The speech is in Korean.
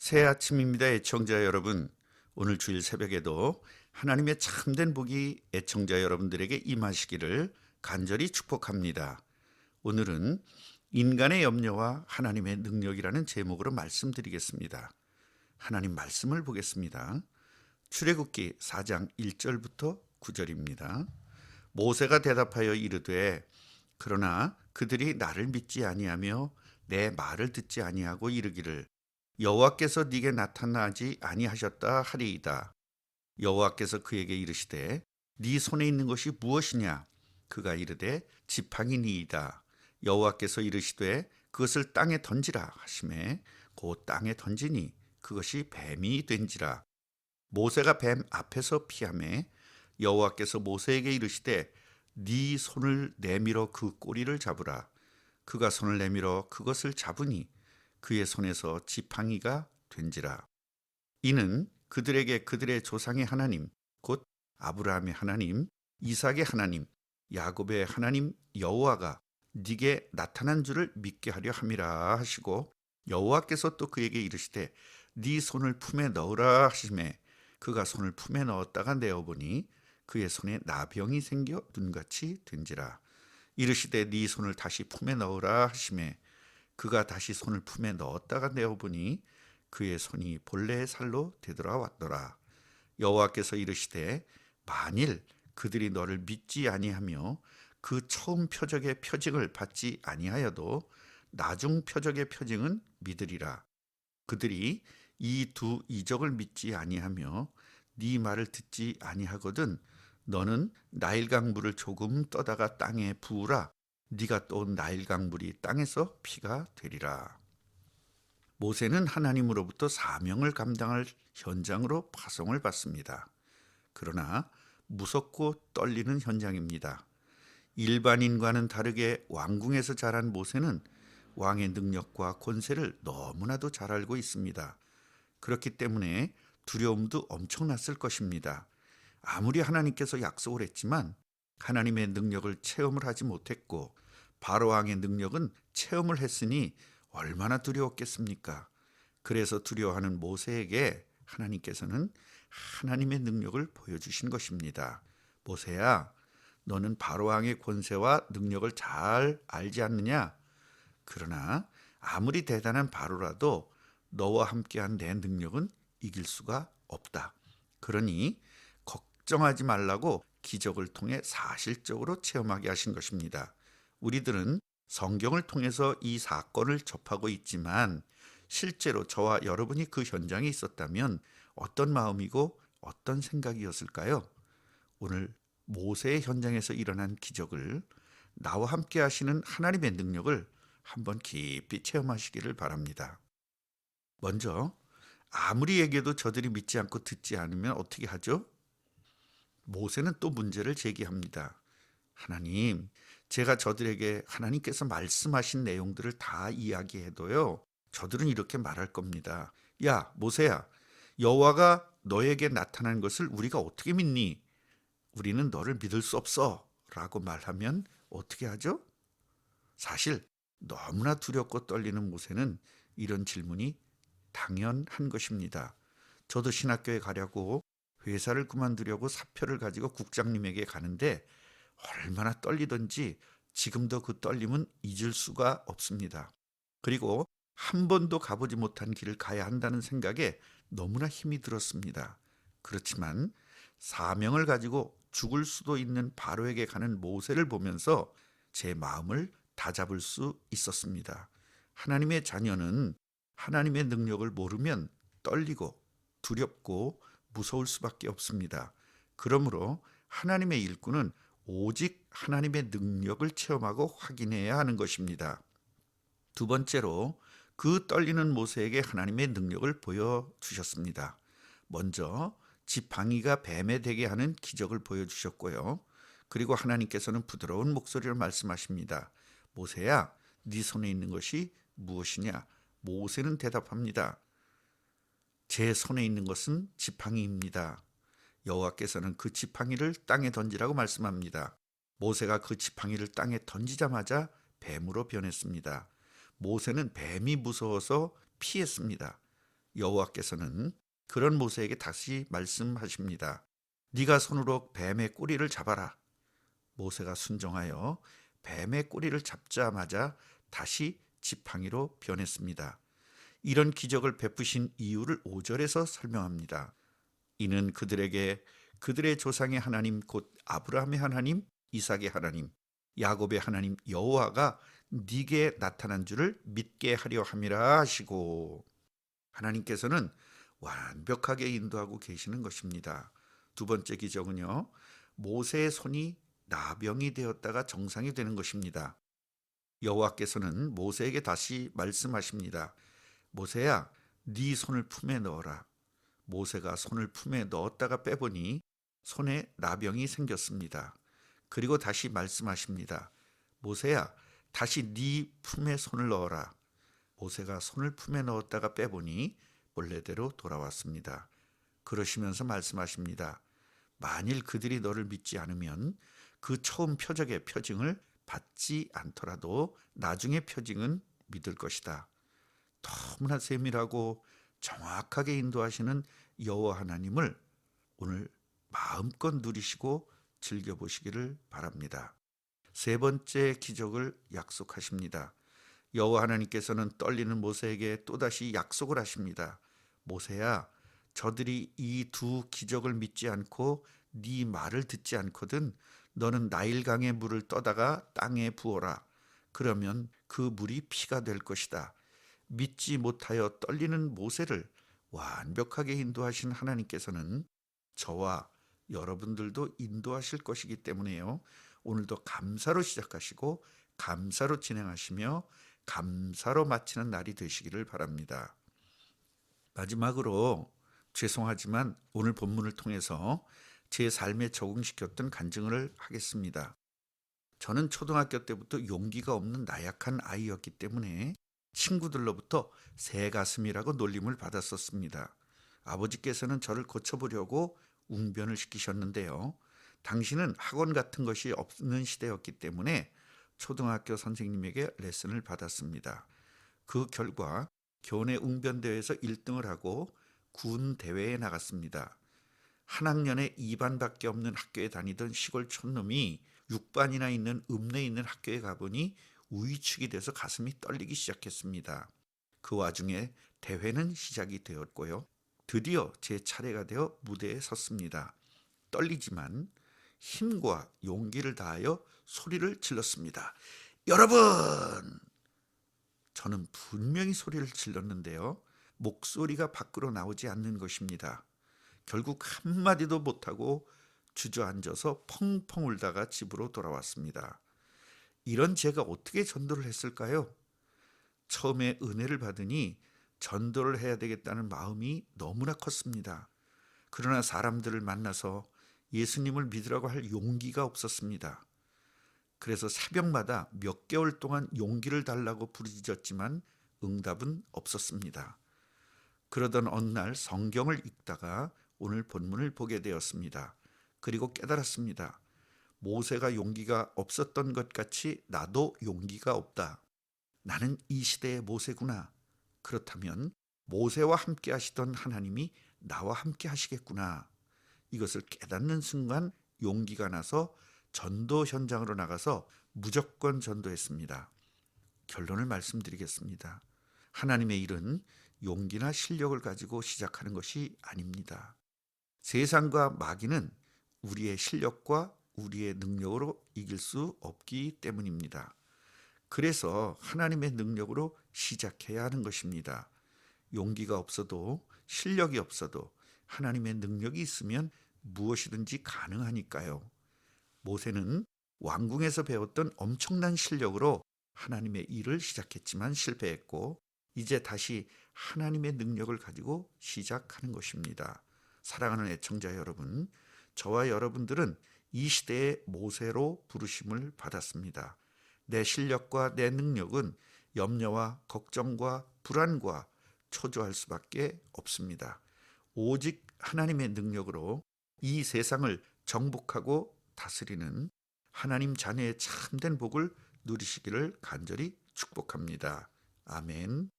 새 아침입니다, 애청자 여러분. 오늘 주일 새벽에도 하나님의 참된 복이 애청자 여러분들에게 임하시기를 간절히 축복합니다. 오늘은 인간의 염려와 하나님의 능력이라는 제목으로 말씀드리겠습니다. 하나님 말씀을 보겠습니다. 출애굽기 4장 1절부터 9절입니다. 모세가 대답하여 이르되 그러나 그들이 나를 믿지 아니하며 내 말을 듣지 아니하고 이르기를 여호와께서 네게 나타나지 아니하셨다 하리이다. 여호와께서 그에게 이르시되 네 손에 있는 것이 무엇이냐? 그가 이르되 지팡이니이다. 여호와께서 이르시되 그것을 땅에 던지라 하시매 곧 땅에 던지니 그것이 뱀이 된지라. 모세가 뱀 앞에서 피하매 여호와께서 모세에게 이르시되 네 손을 내밀어 그 꼬리를 잡으라. 그가 손을 내밀어 그것을 잡으니 그의 손에서 지팡이가 된지라. 이는 그들에게 그들의 조상의 하나님 곧 아브라함의 하나님, 이삭의 하나님, 야곱의 하나님 여호와가 네게 나타난 줄을 믿게 하려 함이라 하시고, 여호와께서 또 그에게 이르시되 네 손을 품에 넣으라 하시매 그가 손을 품에 넣었다가 내어보니 그의 손에 나병이 생겨 눈같이 된지라. 이르시되 네 손을 다시 품에 넣으라 하시매 그가 다시 손을 품에 넣었다가 내어보니 그의 손이 본래의 살로 되돌아왔더라. 여호와께서 이르시되 만일 그들이 너를 믿지 아니하며 그 처음 표적의 표징을 받지 아니하여도 나중 표적의 표징은 믿으리라. 그들이 이 두 이적을 믿지 아니하며 네 말을 듣지 아니하거든 너는 나일강 물을 조금 떠다가 땅에 부으라. 네가 떠온 나일강 물이 땅에서 피가 되리라. 모세는 하나님으로부터 사명을 감당할 현장으로 파송을 받습니다. 그러나 무섭고 떨리는 현장입니다. 일반인과는 다르게 왕궁에서 자란 모세는 왕의 능력과 권세를 너무나도 잘 알고 있습니다. 그렇기 때문에 두려움도 엄청났을 것입니다. 아무리 하나님께서 약속을 했지만 하나님의 능력을 체험을 하지 못했고 바로왕의 능력은 체험을 했으니 얼마나 두려웠겠습니까? 그래서 두려워하는 모세에게 하나님께서는 하나님의 능력을 보여주신 것입니다. 모세야, 너는 바로왕의 권세와 능력을 잘 알지 않느냐? 그러나 아무리 대단한 바로라도 너와 함께한 내 능력은 이길 수가 없다. 그러니 걱정하지 말라고 기적을 통해 사실적으로 체험하게 하신 것입니다. 우리들은 성경을 통해서 이 사건을 접하고 있지만 실제로 저와 여러분이 그 현장에 있었다면 어떤 마음이고 어떤 생각이었을까요? 오늘 모세의 현장에서 일어난 기적을, 나와 함께 하시는 하나님의 능력을 한번 깊이 체험하시기를 바랍니다. 먼저 아무리 얘기해도 저들이 믿지 않고 듣지 않으면 어떻게 하죠? 모세는 또 문제를 제기합니다. 하나님, 제가 저들에게 하나님께서 말씀하신 내용들을 다 이야기해도요, 저들은 이렇게 말할 겁니다. 야, 모세야, 여호와가 너에게 나타난 것을 우리가 어떻게 믿니? 우리는 너를 믿을 수 없어 라고 말하면 어떻게 하죠? 사실 너무나 두렵고 떨리는 모세는 이런 질문이 당연한 것입니다. 저도 신학교에 가려고 회사를 그만두려고 사표를 가지고 국장님에게 가는데 얼마나 떨리던지 지금도 그 떨림은 잊을 수가 없습니다. 그리고 한 번도 가보지 못한 길을 가야 한다는 생각에 너무나 힘이 들었습니다. 그렇지만 사명을 가지고 죽을 수도 있는 바로에게 가는 모세를 보면서 제 마음을 다잡을 수 있었습니다. 하나님의 자녀는 하나님의 능력을 모르면 떨리고 두렵고 무서울 수밖에 없습니다. 그러므로 하나님의 일꾼은 오직 하나님의 능력을 체험하고 확인해야 하는 것입니다. 두 번째로 그 떨리는 모세에게 하나님의 능력을 보여주셨습니다. 먼저 지팡이가 뱀에 되게 하는 기적을 보여주셨고요. 그리고 하나님께서는 부드러운 목소리로 말씀하십니다. 모세야, 네 손에 있는 것이 무엇이냐? 모세는 대답합니다. 제 손에 있는 것은 지팡이입니다. 여호와께서는 그 지팡이를 땅에 던지라고 말씀합니다. 모세가 그 지팡이를 땅에 던지자마자 뱀으로 변했습니다. 모세는 뱀이 무서워서 피했습니다. 여호와께서는 그런 모세에게 다시 말씀하십니다. 네가 손으로 뱀의 꼬리를 잡아라. 모세가 순종하여 뱀의 꼬리를 잡자마자 다시 지팡이로 변했습니다. 이런 기적을 베푸신 이유를 5절에서 설명합니다. 이는 그들에게 그들의 조상의 하나님 곧 아브라함의 하나님, 이삭의 하나님, 야곱의 하나님 여호와가 네게 나타난 줄을 믿게 하려 함이라 하시고, 하나님께서는 완벽하게 인도하고 계시는 것입니다. 두 번째 기적은요, 모세의 손이 나병이 되었다가 정상이 되는 것입니다. 여호와께서는 모세에게 다시 말씀하십니다. 모세야, 네 손을 품에 넣어라. 모세가 손을 품에 넣었다가 빼보니 손에 나병이 생겼습니다. 그리고 다시 말씀하십니다. 모세야, 다시 네 품에 손을 넣어라. 모세가 손을 품에 넣었다가 빼보니 원래대로 돌아왔습니다. 그러시면서 말씀하십니다. 만일 그들이 너를 믿지 않으면 그 처음 표적의 표징을 받지 않더라도 나중에 표징은 믿을 것이다. 너무나 세밀하고 정확하게 인도하시는 여호와 하나님을 오늘 마음껏 누리시고 즐겨보시기를 바랍니다. 세 번째 기적을 약속하십니다. 여호와 하나님께서는 떨리는 모세에게 또다시 약속을 하십니다. 모세야, 저들이 이 두 기적을 믿지 않고 네 말을 듣지 않거든 너는 나일강의 물을 떠다가 땅에 부어라. 그러면 그 물이 피가 될 것이다. 믿지 못하여 떨리는 모세를 완벽하게 인도하신 하나님께서는 저와 여러분들도 인도하실 것이기 때문에요. 오늘도 감사로 시작하시고 감사로 진행하시며 감사로 마치는 날이 되시기를 바랍니다. 마지막으로 죄송하지만 오늘 본문을 통해서 제 삶에 적응시켰던 간증을 하겠습니다. 저는 초등학교 때부터 용기가 없는 나약한 아이였기 때문에 친구들로부터 새가슴이라고 놀림을 받았었습니다. 아버지께서는 저를 고쳐보려고 웅변을 시키셨는데요. 당시는 학원 같은 것이 없는 시대였기 때문에 초등학교 선생님에게 레슨을 받았습니다. 그 결과 교내 웅변대회에서 1등을 하고 군 대회에 나갔습니다. 한 학년에 2반밖에 없는 학교에 다니던 시골 촌놈이 6반이나 있는 읍내에 있는 학교에 가보니 우위축이 돼서 가슴이 떨리기 시작했습니다. 그 와중에 대회는 시작이 되었고요. 드디어 제 차례가 되어 무대에 섰습니다. 떨리지만 힘과 용기를 다하여 소리를 질렀습니다. 여러분! 저는 분명히 소리를 질렀는데요. 목소리가 밖으로 나오지 않는 것입니다. 결국 한마디도 못하고 주저앉아서 펑펑 울다가 집으로 돌아왔습니다. 이런 제가 어떻게 전도를 했을까요? 처음에 은혜를 받으니 전도를 해야 되겠다는 마음이 너무나 컸습니다. 그러나 사람들을 만나서 예수님을 믿으라고 할 용기가 없었습니다. 그래서 새벽마다 몇 개월 동안 용기를 달라고 부르짖었지만 응답은 없었습니다. 그러던 어느 날 성경을 읽다가 오늘 본문을 보게 되었습니다. 그리고 깨달았습니다. 모세가 용기가 없었던 것 같이 나도 용기가 없다. 나는 이 시대의 모세구나. 그렇다면 모세와 함께 하시던 하나님이 나와 함께 하시겠구나. 이것을 깨닫는 순간 용기가 나서 전도 현장으로 나가서 무조건 전도했습니다. 결론을 말씀드리겠습니다. 하나님의 일은 용기나 실력을 가지고 시작하는 것이 아닙니다. 세상과 마귀는 우리의 실력과 우리의 능력으로 이길 수 없기 때문입니다. 그래서 하나님의 능력으로 시작해야 하는 것입니다. 용기가 없어도 실력이 없어도 하나님의 능력이 있으면 무엇이든지 가능하니까요. 모세는 왕궁에서 배웠던 엄청난 실력으로 하나님의 일을 시작했지만 실패했고 이제 다시 하나님의 능력을 가지고 시작하는 것입니다. 사랑하는 애청자 여러분, 저와 여러분들은 이 시대의 모세로 부르심을 받았습니다. 내 실력과 내 능력은 염려와 걱정과 불안과 초조할 수밖에 없습니다. 오직 하나님의 능력으로 이 세상을 정복하고 다스리는 하나님 자녀의 참된 복을 누리시기를 간절히 축복합니다. 아멘.